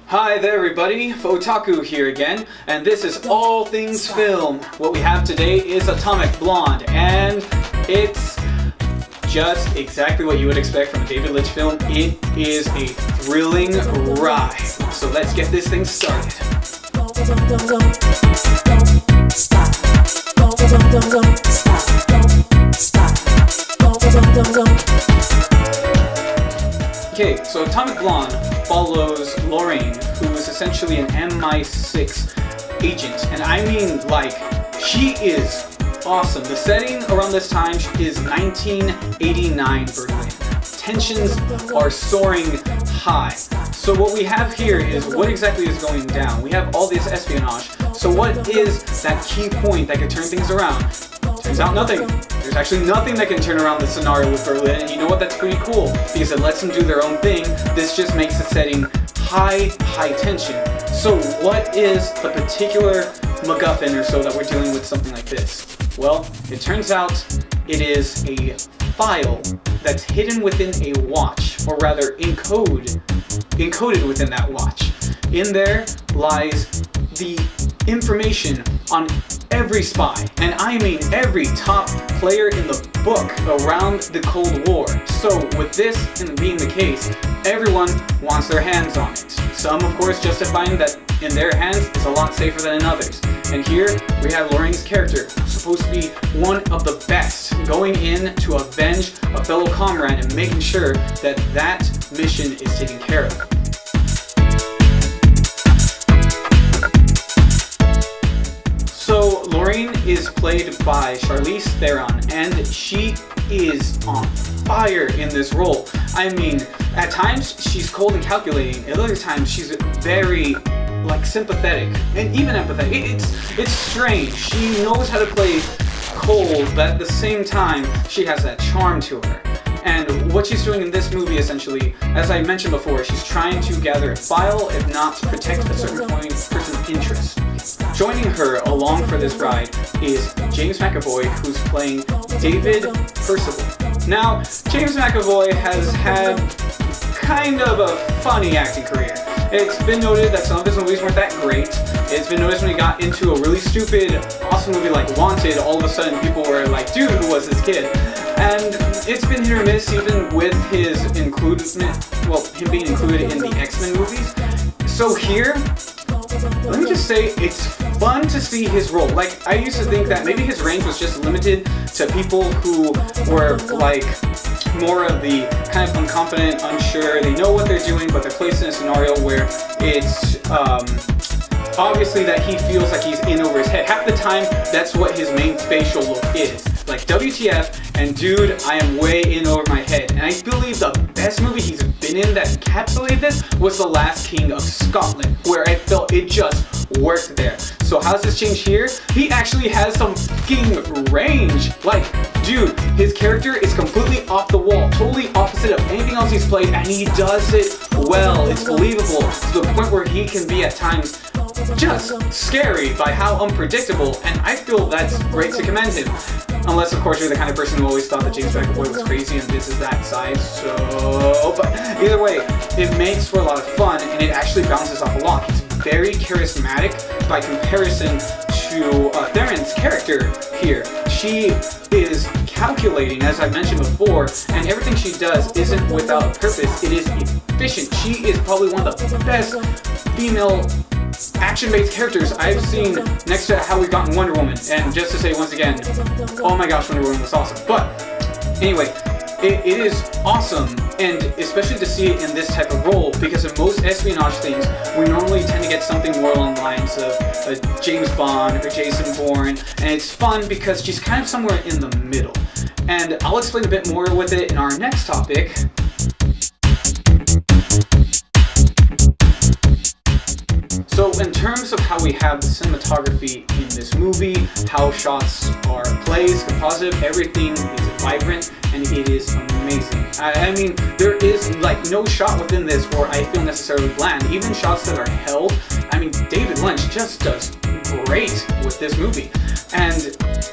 Hi there everybody, Fotaku here again, and this is All Things Film. What we have today is Atomic Blonde, and it's just exactly what you would expect from a David Lynch film. It is a thrilling ride. So let's get this thing started. Okay, so Atomic Blonde follows Lorraine, who is essentially an MI6 agent, and I mean, like, she is awesome. The setting around this time is 1989 Berlin. Tensions are soaring high. So what we have here is what exactly is going down. We have all this espionage. So what is that key point that could turn things around? Turns out nothing. There's actually nothing that can turn around the scenario with Berlin, and you know what, that's pretty cool, because it lets them do their own thing. This just makes the setting high tension. So what is the particular MacGuffin or so that we're dealing with something like this? Well, it turns out it is a file that's hidden within a watch, or rather encoded within that watch. In there lies the information on every spy, and I mean every top player in the book around the Cold War. So with this being the case, everyone wants their hands on it. Some, of course, justifying that in their hands is a lot safer than in others. And here we have Lorraine's character, supposed to be one of the best, going in to avenge a fellow comrade and making sure that that mission is taken care of. So Lorraine is played by Charlize Theron, and she is on fire in this role. I mean, at times she's cold and calculating, at other times she's very sympathetic and even empathetic. It's strange. She knows how to play cold, but at the same time she has that charm to her. And what she's doing in this movie, essentially, as I mentioned before, she's trying to gather a file, if not to protect a certain person's interest. Joining her along for this ride is James McAvoy, who's playing David Percival. Now, James McAvoy has had kind of a funny acting career. It's been noted that some of his movies weren't that great. It's been noticed when he got into a really stupid, awesome movie like Wanted, all of a sudden people were like, dude, who was this kid? And it's been hit or miss even with his him being included in the X-Men movies. So here, let me just say, it's fun to see his role. Like, I used to think that maybe his range was just limited to people who were like more of the kind of unconfident, unsure, they know what they're doing, but they're placed in a scenario where it's obviously that he feels like he's in over his head. Half the time, that's what his main facial look is. Like, WTF, and dude, I am way in over my head. And I believe the best movie he's been in that encapsulated this was The Last King of Scotland, where I felt it just worked there. So how's this change here? He actually has some fucking range. Like, dude, his character is completely off the wall, totally opposite of anything else he's played, and he does it well. It's believable to the point where he can be at times just scary by how unpredictable, and I feel that's great to commend him. Unless, of course, you're the kind of person who always thought that James McAvoy was crazy and this is that side, so... But either way, it makes for a lot of fun, and it actually bounces off a lot. He's very charismatic by comparison to Theron's character here. She is calculating, as I mentioned before, and everything she does isn't without a purpose. It is efficient. She is probably one of the best female action-based characters I've seen next to how we've gotten Wonder Woman. And just to say once again, oh my gosh, Wonder Woman was awesome. But anyway, it is awesome, and especially to see it in this type of role, because in most espionage things, we normally tend to get something more along the lines of a James Bond or Jason Bourne, and it's fun because she's kind of somewhere in the middle. And I'll explain a bit more with it in our next topic. So in terms of how we have the cinematography in this movie, how shots are placed, composite, everything is vibrant and it is amazing. I mean, there is like no shot within this where I feel necessarily bland. Even shots that are held, I mean, David Lynch just does great with this movie. And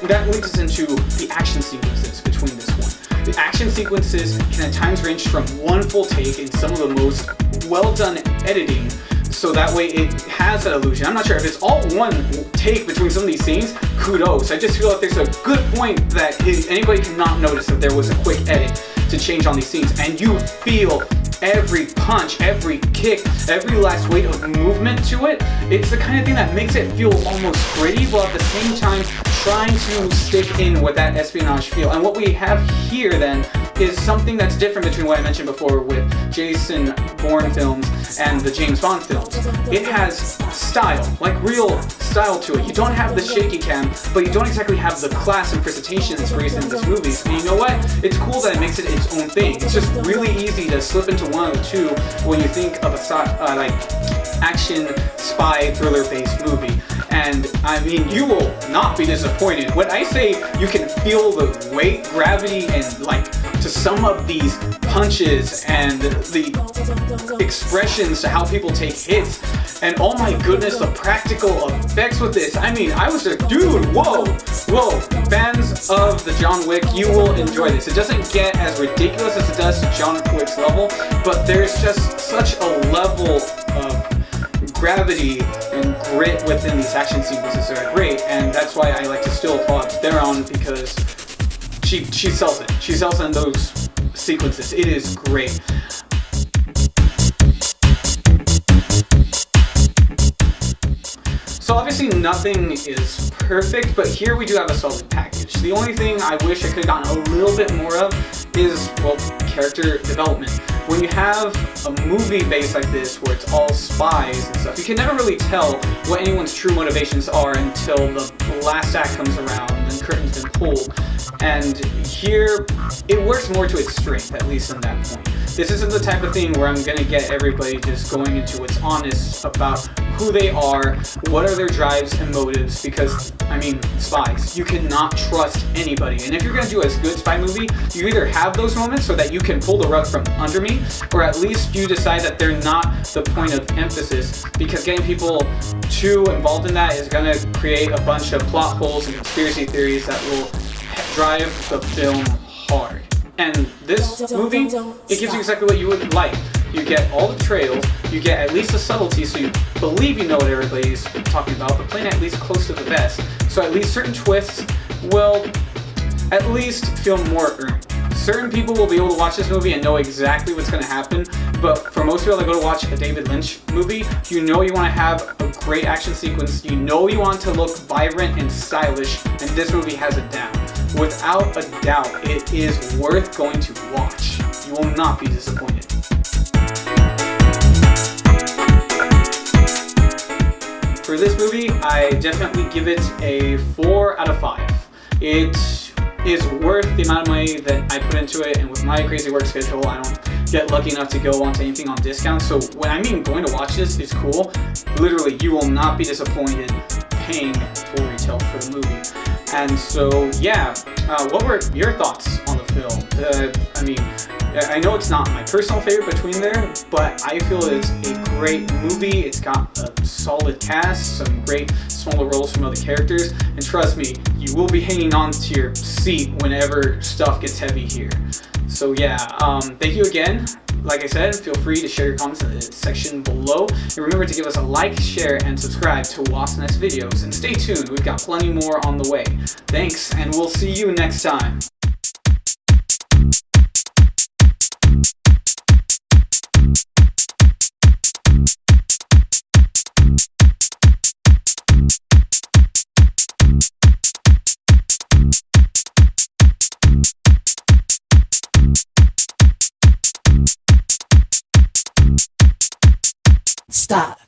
that leads us into the action sequences between this one. The action sequences can at times range from one full take in some of the most well done editing so that way it has that illusion. I'm not sure if it's all one take between some of these scenes, kudos. I just feel like there's a good point that anybody cannot notice that there was a quick edit to change on these scenes, and you feel every punch, every kick, every last weight of movement to it. It's the kind of thing that makes it feel almost gritty, while at the same time trying to stick in with that espionage feel. And what we have here then is something that's different between what I mentioned before with Jason Bourne films and the James Bond films. It has style, like real style to it. You don't have the shaky cam, but you don't exactly have the class and presentation that's raised in this movie. And you know what? It's cool that it makes it its own thing. It's just really easy to slip into one of the two when you think of a like action spy thriller based movie. And I mean, you will not be disappointed. When I say you can feel the weight, gravity, and like to some of these punches and the expressions to how people take hits, and oh my goodness, the practical effects with this. I mean, I was like, dude, whoa. Fans of the John Wick, you will enjoy this. It doesn't get as ridiculous as it does to John Wick's level, but there's just such a level of gravity and grit within these action sequences that are great, and that's why I like to still applaud Theron, because she sells it. She sells in those sequences. It is great. So obviously nothing is perfect, but here we do have a solid package. The only thing I wish I could have gotten a little bit more of is, well, character development. When you have a movie based like this where it's all spies and stuff, you can never really tell what anyone's true motivations are until the last act comes around and the curtain's been pulled. And here, it works more to its strength, at least on that point. This isn't the type of thing where I'm gonna get everybody just going into what's honest about who they are, what are their drives and motives, because, I mean, spies, you cannot trust anybody. And if you're gonna do a good spy movie, you either have those moments so that you can pull the rug from under me, or at least you decide that they're not the point of emphasis, because getting people too involved in that is gonna create a bunch of plot holes and conspiracy theories that will drive the film hard. And this movie, it gives you exactly what you would like. You get all the trails, you get at least the subtlety, so you believe you know what everybody's talking about, but playing at least close to the vest. So at least certain twists will at least feel more earned. Certain people will be able to watch this movie and know exactly what's going to happen, but for most people that go to watch a David Lynch movie, you know you want to have a great action sequence, you know you want to look vibrant and stylish, and this movie has it down. Without a doubt, it is worth going to watch. You will not be disappointed. For this movie, I definitely give it a 4 out of 5. It is worth the amount of money that I put into it, and with my crazy work schedule, I don't get lucky enough to go onto anything on discount. So when I mean going to watch this is cool, literally you will not be disappointed paying full retail for the movie. And so yeah, what were your thoughts on the film? I mean, I know it's not my personal favorite between there, but I feel it's a great movie. It's got a solid cast, some great smaller roles from other characters, and trust me, you will be hanging on to your seat whenever stuff gets heavy here. So yeah, thank you again. Like I said, feel free to share your comments in the section below. And remember to give us a like, share, and subscribe to Wasp Nest videos. And stay tuned, we've got plenty more on the way. Thanks, and we'll see you next time. Stop.